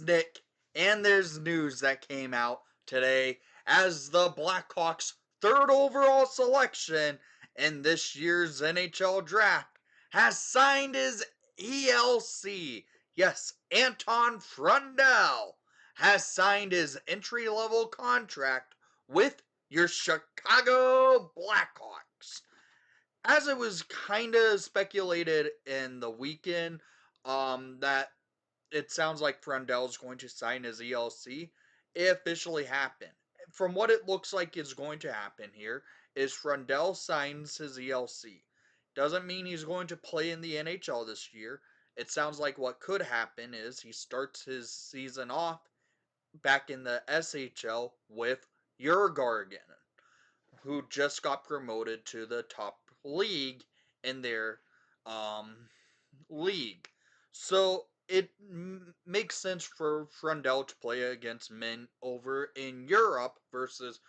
Nick, and there's news that came out today as the Blackhawks' third overall selection in this year's NHL draft has signed his ELC. Yes, Anton Frondell has signed his entry-level contract with your Chicago Blackhawks. As it was kind of speculated in the weekend, that it sounds like Frondell's going to sign his ELC. It officially happened. From what it looks like is going to happen here is Frondell signs his ELC. Doesn't mean he's going to play in the NHL this year. It sounds like what could happen is he starts his season off back in the SHL with Jurgarden, who just got promoted to the top league in their league. So it makes sense for Frondell to play against men over in Europe versus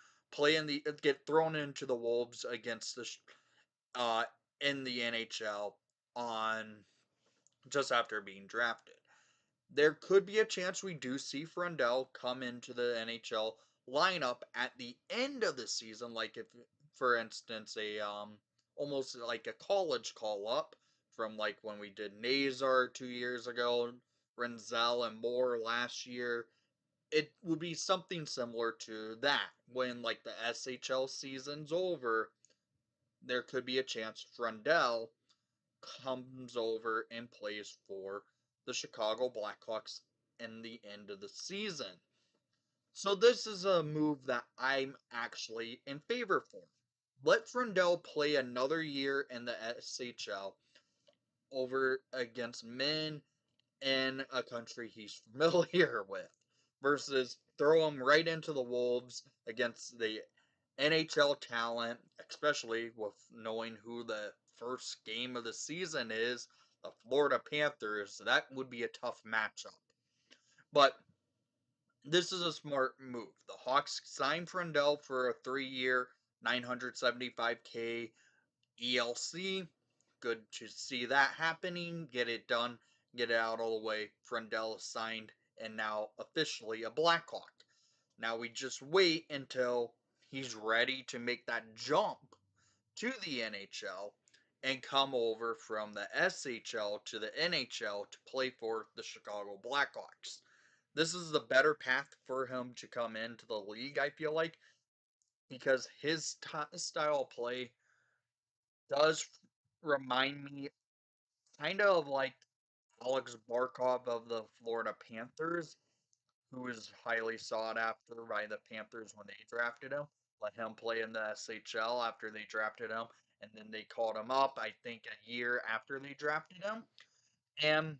get thrown into the wolves against the uh in the NHL on just after being drafted. There could be a chance we do see Frondell come into the NHL lineup at the end of the season, like if, for instance, a almost like a college call up from like when we did Nazar 2 years ago, Renzel and Moore last year. It would be something similar to that. When like the SHL season's over, there could be a chance Frondell comes over and plays for the Chicago Blackhawks in the end of the season. So this is a move that I'm actually in favor for. Let Frondell play another year in the SHL over against men in a country he's familiar with versus throw him right into the Wolves against the NHL talent, especially with knowing who the first game of the season is, the Florida Panthers. That would be a tough matchup. But this is a smart move. The Hawks signed Frondell for a 3-year, $975K ELC. Good to see that happening. Get it done. Get it out of the way. Frondell is signed and now officially a Blackhawk. Now we just wait until he's ready to make that jump to the NHL and come over from the SHL to the NHL to play for the Chicago Blackhawks. This is the better path for him to come into the league, I feel like, because his style of play does remind me kind of like Alex Barkov of the Florida Panthers, who was highly sought after by the Panthers when they drafted him. Let him play in the SHL after they drafted him, and then they called him up, I think, a year after they drafted him. And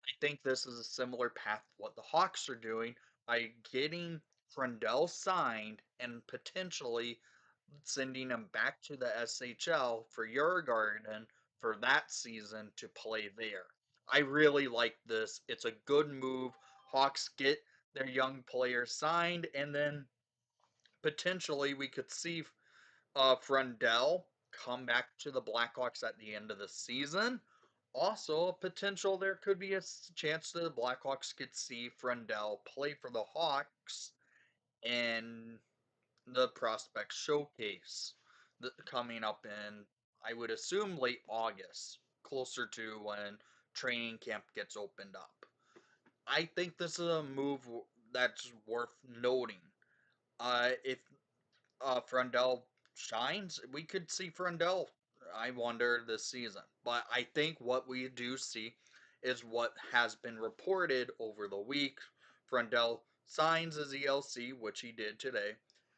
I think this is a similar path to what the Hawks are doing by getting Frondell signed and potentially sending him back to the SHL for Jurgarden for that season to play there. I really like this. It's a good move. Hawks get their young players signed, and then potentially we could see Frondell come back to the Blackhawks at the end of the season. Also, a potential there could be a chance that the Blackhawks could see Frondell play for the Hawks and the prospect showcase coming up in, I would assume, late August, closer to when training camp gets opened up. I think this is a move that's worth noting. If Frondell shines, we could see Frondell, I wonder, this season. But I think what we do see is what has been reported over the week. Frondell signs his ELC, which he did today,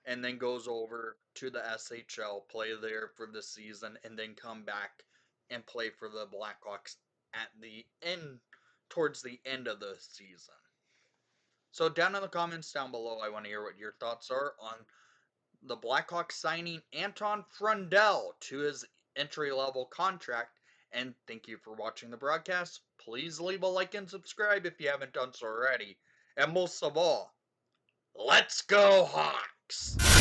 and then goes over to the SHL, play there for the season, and then come back and play for the Blackhawks at the end, towards the end of the season. So down in the comments down below, I want to hear what your thoughts are on the Blackhawks signing Anton Frondell to his entry-level contract. And thank you for watching the broadcast. Please leave a like and subscribe if you haven't done so already. And most of all, let's go Hawks!